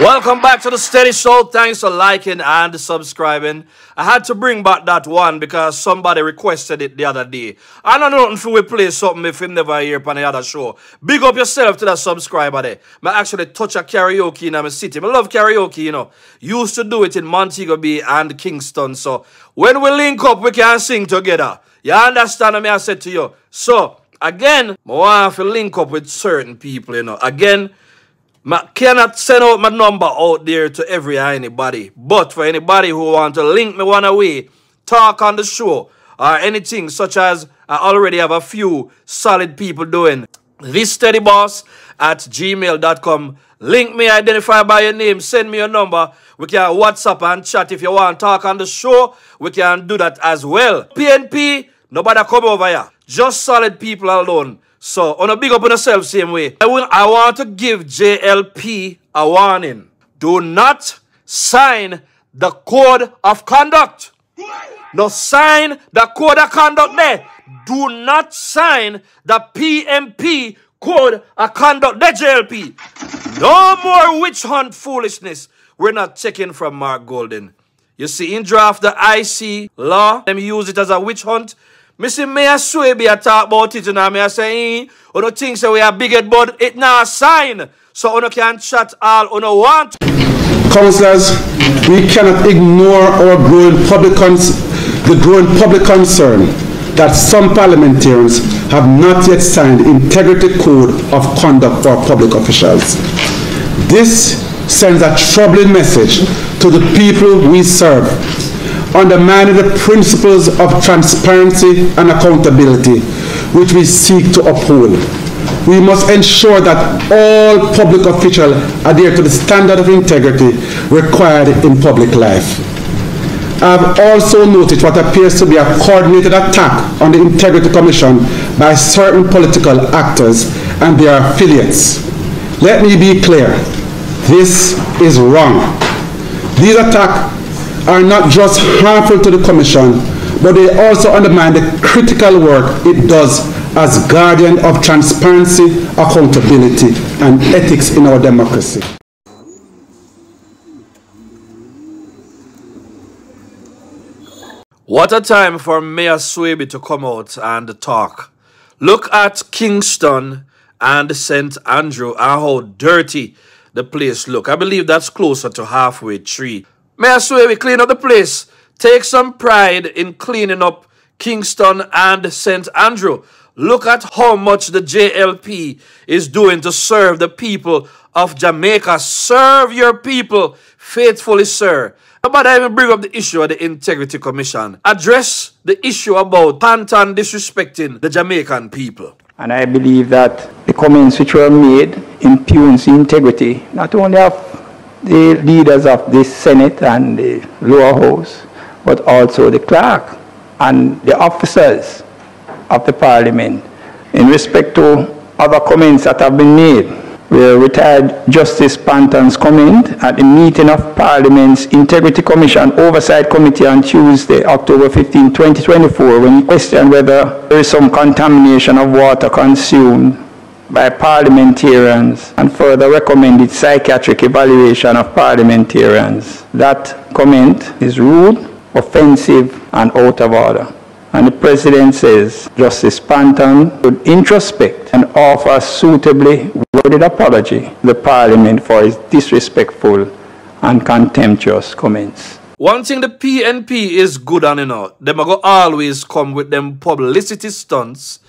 Welcome back to the Steady Show. Thanks for liking and subscribing. I had to bring back that one because somebody requested it the other day. I don't know nothing if we play something if him never hear on the other show. Big up yourself to that subscriber there. I actually touch a karaoke in my city. I love karaoke, you know. Used to do it in Montego Bay and Kingston. So when we link up, we can sing together. You understand what I said to you? So, again, I want to link up with certain people, you know. Again, I cannot send out my number out there to anybody. But for anybody who want to link me one way, talk on the show, or anything such as I already have a few solid people doing, thissteadyboss@gmail.com. Link me, identify by your name, send me your number. We can WhatsApp and chat if you want to talk on the show. We can do that as well. PNP, nobody come over here. Just solid people alone. So, on a big up on yourself same way. I want to give JLP a warning. Do not sign the code of conduct. No, sign the code of conduct there. Do not sign the PMP code of conduct there, JLP. No more witch hunt foolishness. We're not taking from Mark Golden. You see, in draft the IC law, them use it as a witch hunt. Me see Mayor Swaby talk about it, and I say, you don't think so we are big head, but it now a sign. So you can chat all you want. Councillors, we cannot ignore our growing public concern that some parliamentarians have not yet signed integrity code of conduct for public officials. This sends a troubling message to the people we serve, undermining the principles of transparency and accountability which we seek to uphold. We must ensure that all public officials adhere to the standard of integrity required in public life. I have also noted what appears to be a coordinated attack on the Integrity Commission by certain political actors and their affiliates. Let me be clear, this is wrong. These attacks are not just harmful to the Commission, but they also undermine the critical work it does as guardian of transparency, accountability, and ethics in our democracy. What a time for Mayor Swaby to come out and talk. Look at Kingston and St. Andrew and how dirty the place look. I believe that's closer to halfway tree. Mayor Swaby, clean up the place. Take some pride in cleaning up Kingston and St. Andrew. Look at how much the JLP is doing to serve the people of Jamaica. Serve your people faithfully, sir. But I even bring up the issue of the Integrity Commission. Address the issue about Panton disrespecting the Jamaican people. And I believe that the comments which were made impugns the integrity, not only of the leaders of the Senate and the lower house, but also the clerk and the officers of the Parliament. In respect to other comments that have been made, where retired Justice Panton's comment at the meeting of Parliament's Integrity Commission Oversight Committee on Tuesday, October 15, 2024, when he questioned whether there is some contamination of water consumed by parliamentarians and further recommended psychiatric evaluation of parliamentarians. That comment is rude, offensive, and out of order. And the President says Justice Panton should introspect and offer a suitably worded apology to the Parliament for his disrespectful and contemptuous comments. One thing the PNP is good on, you know, them are going to always come with them publicity stunts,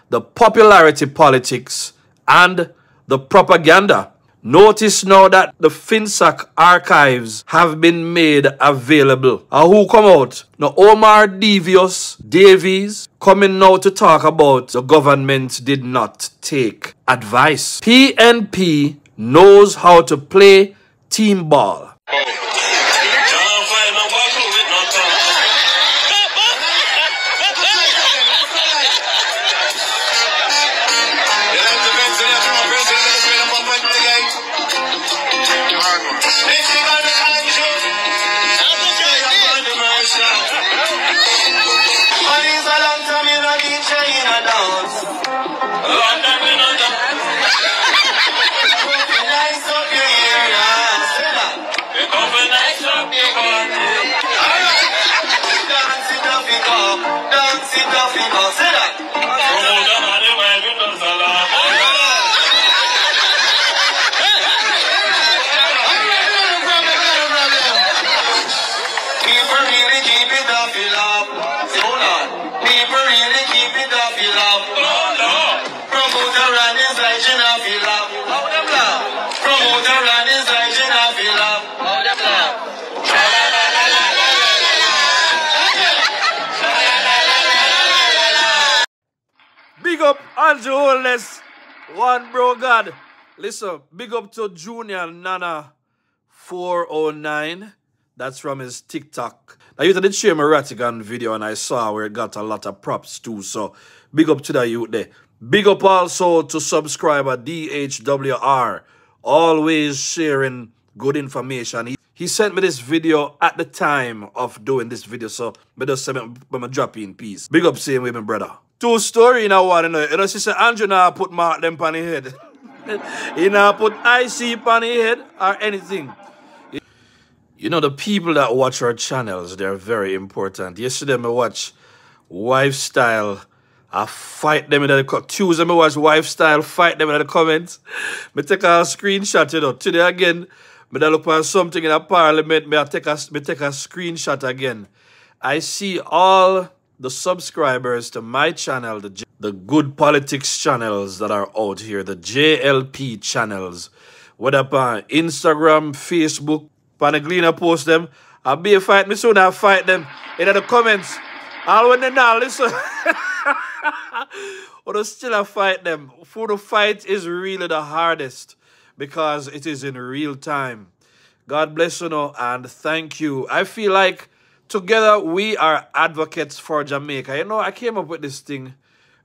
the popularity politics, and the propaganda. Notice now that the FinSac archives have been made available. Who come out? Now, Omar Davies coming now to talk about the government did not take advice. PNP knows how to play team ball. Andrew Holness, one Brogad. Listen, big up to Junior Nana 409. That's from his TikTok. Now, you did share my Ratigan video and I saw where it got a lot of props too. So, big up to the youth there. Big up also to subscriber DHWR. Always sharing good information. He sent me this video at the time of doing this video. So, I just say me drop in peace. Big up same with my brother. Two story in a one, you know. You know, Sister Andrew now put Mark them on his head. He now put IC on his head or anything. You know, the people that watch our channels, they're very important. Yesterday, I watched Wifestyle. I fight them in the Tuesday, I watch Wifestyle, fight them in the comments. I take a screenshot, you know. Today again, I look for something in a parliament, I take a screenshot again. I see all the subscribers to my channel, the good politics channels that are out here, the JLP channels. Whether on Instagram, Facebook, Panaglina post them. I'll be a fight me soon, I'll fight them in the comments. All when they now listen. But still I fight them. For the fight is really the hardest because it is in real time. God bless you know, and thank you. I feel like together we are advocates for Jamaica. You know, I came up with this thing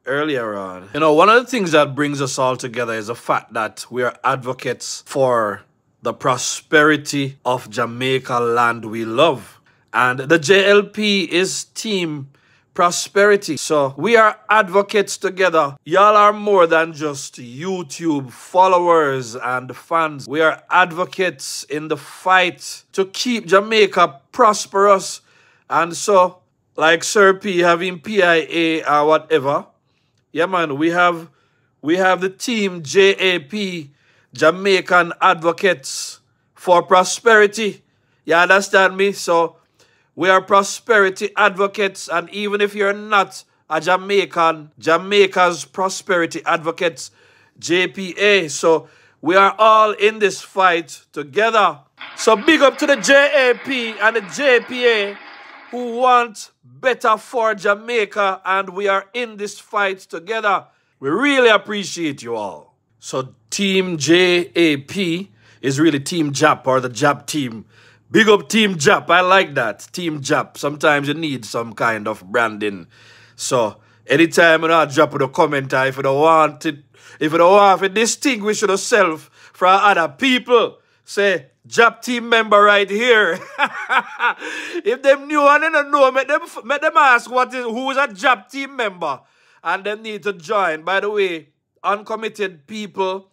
earlier on. You know, one of the things that brings us all together is the fact that we are advocates for the prosperity of Jamaica land we love. And the JLP is Team Prosperity. So we are advocates together. Y'all are more than just YouTube followers and fans. We are advocates in the fight to keep Jamaica prosperous. And so, like Sir P having PIA or whatever, yeah man, we have the team JAAP, Jamaican Advocates for Prosperity. You understand me? So, we are prosperity advocates, and even if you're not a Jamaican, Jamaica's prosperity advocates, JPA. So, we are all in this fight together. So, big up to the JAP and the JPA who want better for Jamaica, and we are in this fight together. We really appreciate you all. So, Team JAP is really Team JAAP, or the JAAP team. Big up Team JAAP. I like that. Team JAAP. Sometimes you need some kind of branding. So, anytime I drop in a comment, if you don't want to distinguish yourself from other people, say, JAAP team member right here. If them new and they don't know, make them ask who's a JAAP team member. And they need to join. By the way, uncommitted people,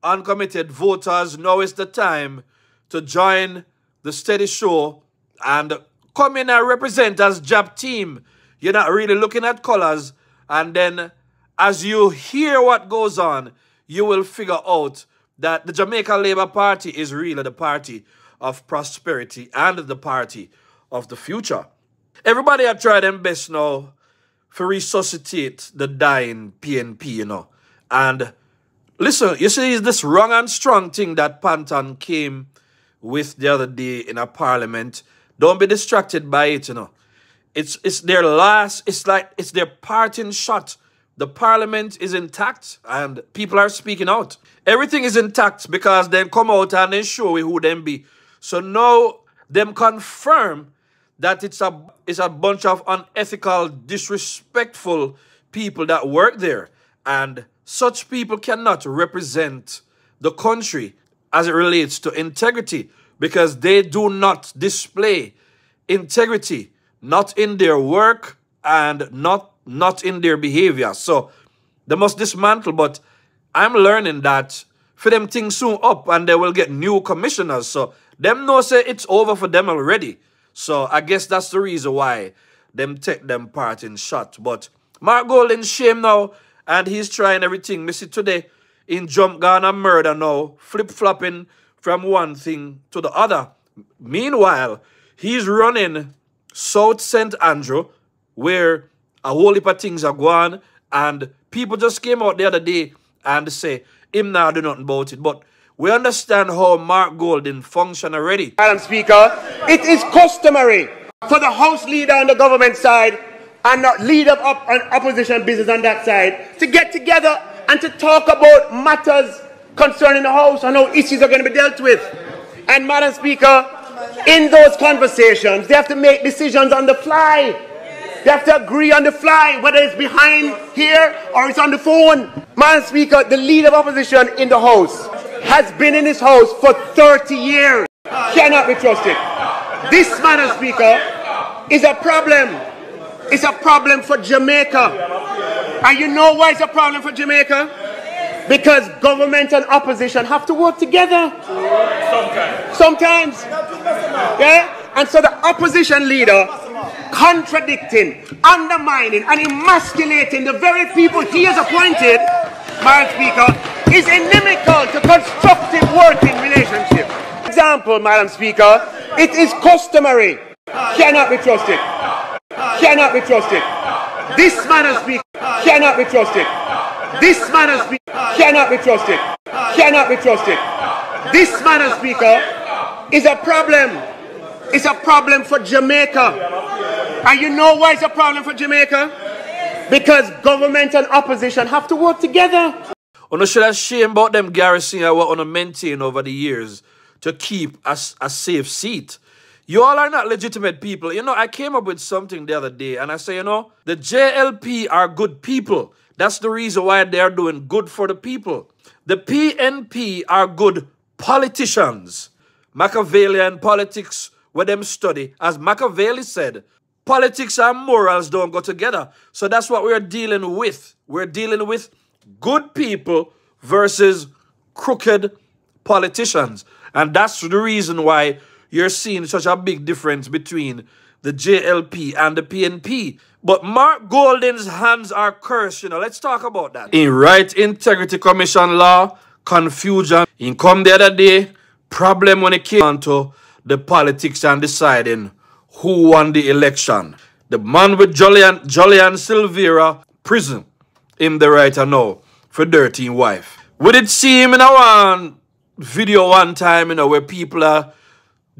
uncommitted voters, now is the time to join the steady show and come in and represent as JAAP team. You're not really looking at colors. And then as you hear what goes on, you will figure out that the Jamaica Labour Party is really the party of prosperity and the party of the future. Everybody have tried their best now to resuscitate the dying PNP, you know. And listen, you see this wrong and strong thing that Panton came with the other day in a parliament. Don't be distracted by it, you know. It's their last, it's their parting shot. The parliament is intact and people are speaking out. Everything is intact because they come out and they show who them be. So now them confirm that it's a bunch of unethical, disrespectful people that work there. And such people cannot represent the country as it relates to integrity, because they do not display integrity, not in their work and not in their behavior. So they must dismantle. But I'm learning that for them things soon up and they will get new commissioners. So them know say it's over for them already. So I guess that's the reason why them take them part in shot. But Mark Gold in shame now, and he's trying everything. Me see today in jump gun and murder now, flip-flopping from one thing to the other. Meanwhile, he's running South St. Andrew, where a whole heap of things are going, and people just came out the other day and say, him now do nothing about it. But we understand how Mark Golden function already. Madam Speaker, it is customary for the House Leader on the government side and not lead up an opposition business on that side to get together and to talk about matters concerning the House and how issues are going to be dealt with. And Madam Speaker, in those conversations, they have to make decisions on the fly. They have to agree on the fly, whether it's behind here or it's on the phone. Madam Speaker, the leader of opposition in the House has been in this House for 30 years. Cannot be trusted. This, Madam Speaker, is a problem. It's a problem for Jamaica. And you know why it's a problem for Jamaica? Because government and opposition have to work together. Sometimes. Yeah? And so the opposition leader contradicting, undermining, and emasculating the very people he has appointed, Madam Speaker, is inimical to constructive working relationship. Example, Madam Speaker, it is customary. Cannot be trusted. Cannot be trusted. This, Madam Speaker, cannot be trusted. This, Madam Speaker, cannot be trusted. Cannot be trusted. This, Madam Speaker, is a problem. It's a problem for Jamaica. And you know why it's a problem for Jamaica? Because government and opposition have to work together. You should have shame about them garrison what on maintain over the years to keep a safe seat. You all are not legitimate people. You know, I came up with something the other day and I say, you know, the JLP are good people. That's the reason why they're doing good for the people. The PNP are good politicians. Machiavellian politics, where them study. As Machiavelli said, politics and morals don't go together. So that's what we're dealing with. We're dealing with good people versus crooked politicians. And that's the reason why you're seeing such a big difference between the JLP and the PNP. But Mark Golden's hands are cursed, you know. Let's talk about that. In Right Integrity Commission law, confusion. In come the other day, problem when it came on to the politics and deciding who won the election. The man with Julian Silvera, prison, him the writer now, for dirty wife. We did see him in a one video one time, you know, where people are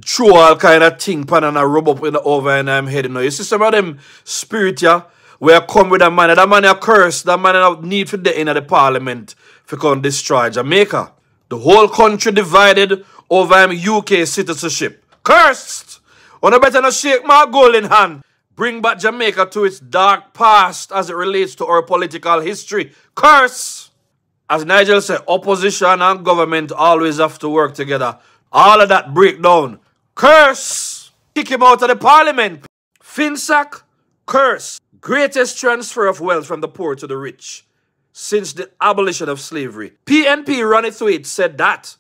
throw all kind of thing pan and a rub up in the over and I'm heading now. You see some of them spirit yeah, where come with a man, that man a curse, that man a need for the end of the parliament for come destroy Jamaica. The whole country divided over UK citizenship. Cursed! On better not shake my golden hand. Bring back Jamaica to its dark past as it relates to our political history. Curse! As Nigel said, opposition and government always have to work together. All of that breakdown. Curse! Kick him out of the parliament. Finsack, curse. Greatest transfer of wealth from the poor to the rich since the abolition of slavery. PNP Ronnie Thwaite said that.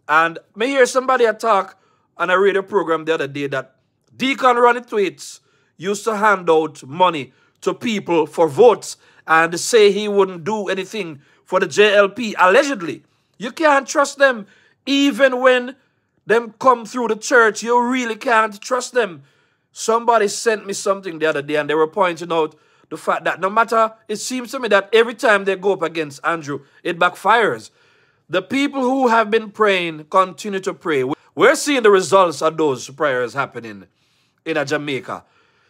And me hear somebody talk on a radio program the other day that Deacon Ronnie Thwaite used to hand out money to people for votes and say he wouldn't do anything for the JLP, allegedly. You can't trust them. Even when them come through the church, you really can't trust them. Somebody sent me something the other day and they were pointing out the fact that no matter, it seems to me that every time they go up against Andrew, it backfires. The people who have been praying continue to pray. We're seeing the results of those prayers happening in Jamaica.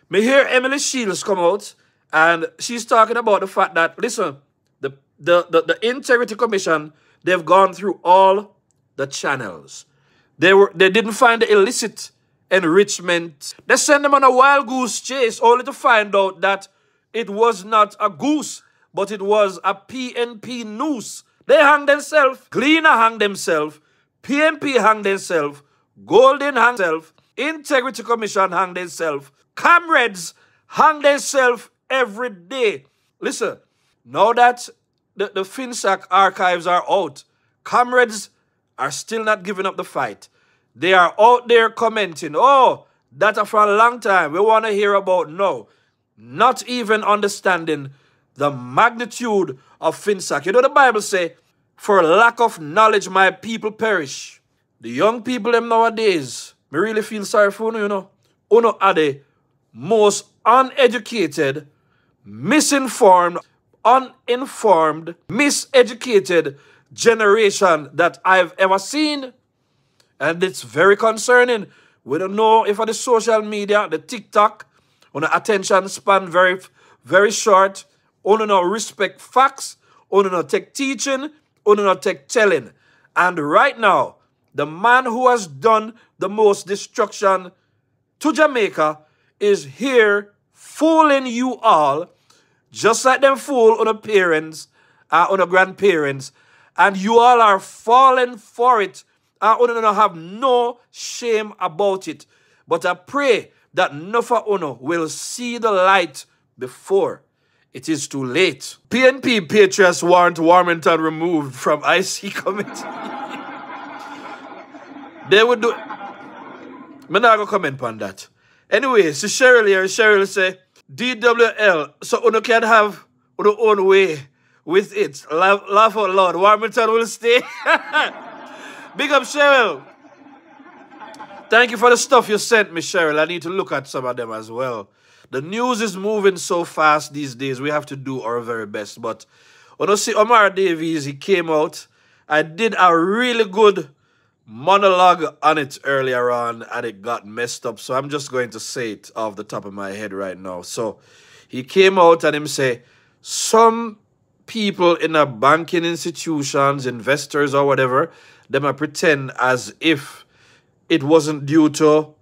Me hear Emily Shields come out and she's talking about the fact that, listen, the Integrity Commission, they've gone through all the channels. They didn't find the illicit enrichment. They sent them on a wild goose chase only to find out that it was not a goose, but it was a PNP noose. They hang themselves. Gleaner hang themselves. PNP hang themselves. Golden hang themselves. Integrity Commission hang themselves. Comrades hang themselves every day. Listen, now that the Finsack archives are out, comrades are still not giving up the fight. They are out there commenting, oh, that for a long time, we want to hear about now. Not even understanding the magnitude of Finsack. You know the Bible say, for lack of knowledge, my people perish. The young people them nowadays, me really feel sorry for you, you know. Uno are the most uneducated, misinformed, uninformed, miseducated generation that I've ever seen. And it's very concerning. We don't know if on the social media, the TikTok, On attention span very short. On no respect facts. On no take teaching. On no take telling. And right now, the man who has done the most destruction to Jamaica is here fooling you all, just like them fool on the parents, on the grandparents, and you all are falling for it, and you don't have no shame about it. But I pray that Nufa Uno will see the light before it is too late. PNP Patriots warrant Warmington removed from IC committee. They would do... I'm not going to comment on that. Anyway, so Cheryl here, Cheryl say, DWL, so you can have your own way with it. Laugh out loud. Warmington will stay. Big up, Cheryl. Thank you for the stuff you sent me, Cheryl. I need to look at some of them as well. The news is moving so fast these days. We have to do our very best. But when you see Omar Davies, he came out. I did a really good monologue on it earlier on, and it got messed up. So I'm just going to say it off the top of my head right now. So he came out and him say, some people in a banking institutions, investors or whatever, they might pretend as if it wasn't due to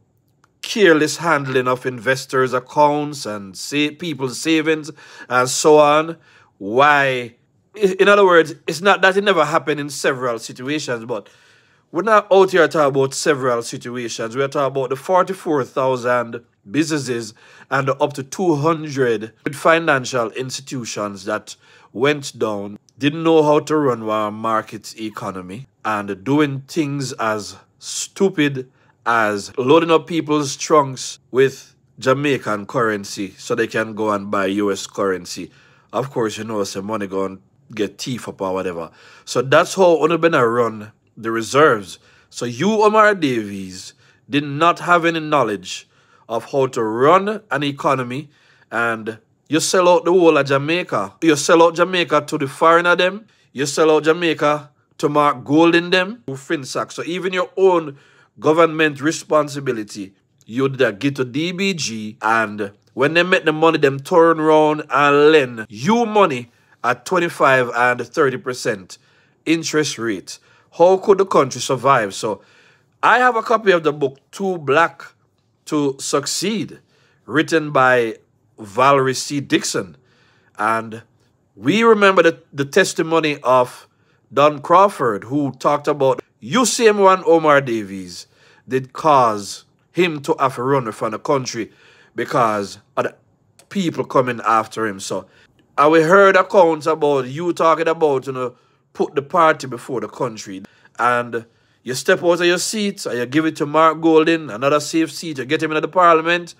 careless handling of investors' accounts and people's savings and so on. Why? In other words, it's not that it never happened in several situations, but we're not out here talking about several situations. We're talking about the 44,000 businesses and the up to 200 financial institutions that went down, didn't know how to run our market economy, and doing things as stupid as loading up people's trunks with Jamaican currency so they can go and buy US currency. Of course, you know, some money go and get teeth up or whatever. So that's how we're going to run the reserves. So you, Omar Davies, did not have any knowledge of how to run an economy, and you sell out the whole of Jamaica. You sell out Jamaica to the foreigner them. You sell out Jamaica to Mark Gold in them, to Finsack. So even your own government responsibility, you did get to DBG, and when they make the money, them turn around and lend you money at 25 and 30% interest rate. How could the country survive? So I have a copy of the book, Too Black to Succeed, written by Valerie C. Dixon. And we remember the testimony of Don Crawford, who talked about UCM1 Omar Davies did cause him to have to run from the country because of the people coming after him. So, and we heard accounts about you talking about, you know, put the party before the country. And you step out of your seat and you give it to Mark Golding, another safe seat, you get him into the parliament,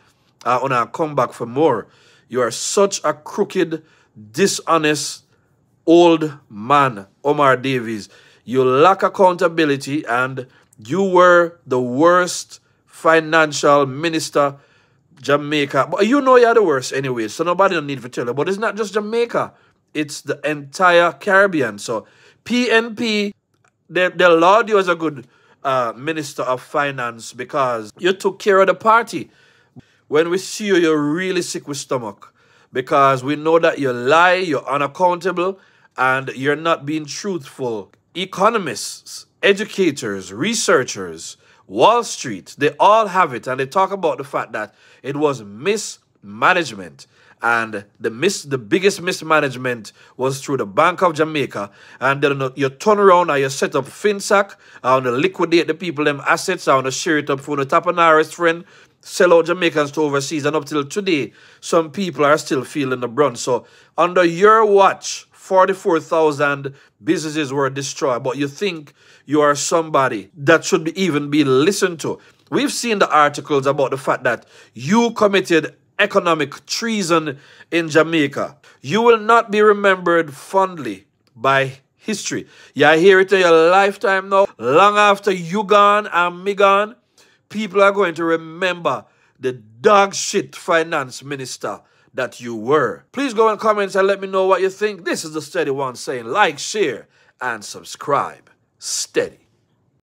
and come back for more. You are such a crooked, dishonest, old man, Omar Davies. You lack accountability, and you were the worst financial minister Jamaica. But you know you're the worst anyway, so nobody don't need to tell you. But it's not just Jamaica. It's the entire Caribbean. So PNP, they laud you as a good minister of finance because you took care of the party. When we see you, you're really sick with stomach because we know that you lie, you're unaccountable, and you're not being truthful. Economists, educators, researchers, Wall Street, they all have it, and they talk about the fact that it was mismanagement. And the biggest mismanagement was through the Bank of Jamaica. And then you turn around and you set up Finsack, and you liquidate the people, them assets, and you share it up for the Tapanara's friend, sell out Jamaicans to overseas. And up till today, some people are still feeling the brunt. So under your watch, 44,000 businesses were destroyed. But you think you are somebody that should even be listened to. We've seen the articles about the fact that you committed economic treason in Jamaica. You will not be remembered fondly by history. You hear it in your lifetime now. Long after you gone and me gone, people are going to remember the dog shit finance minister that you were. Please go in comments and let me know what you think. This is the Steady One saying like, share, and subscribe. Steady.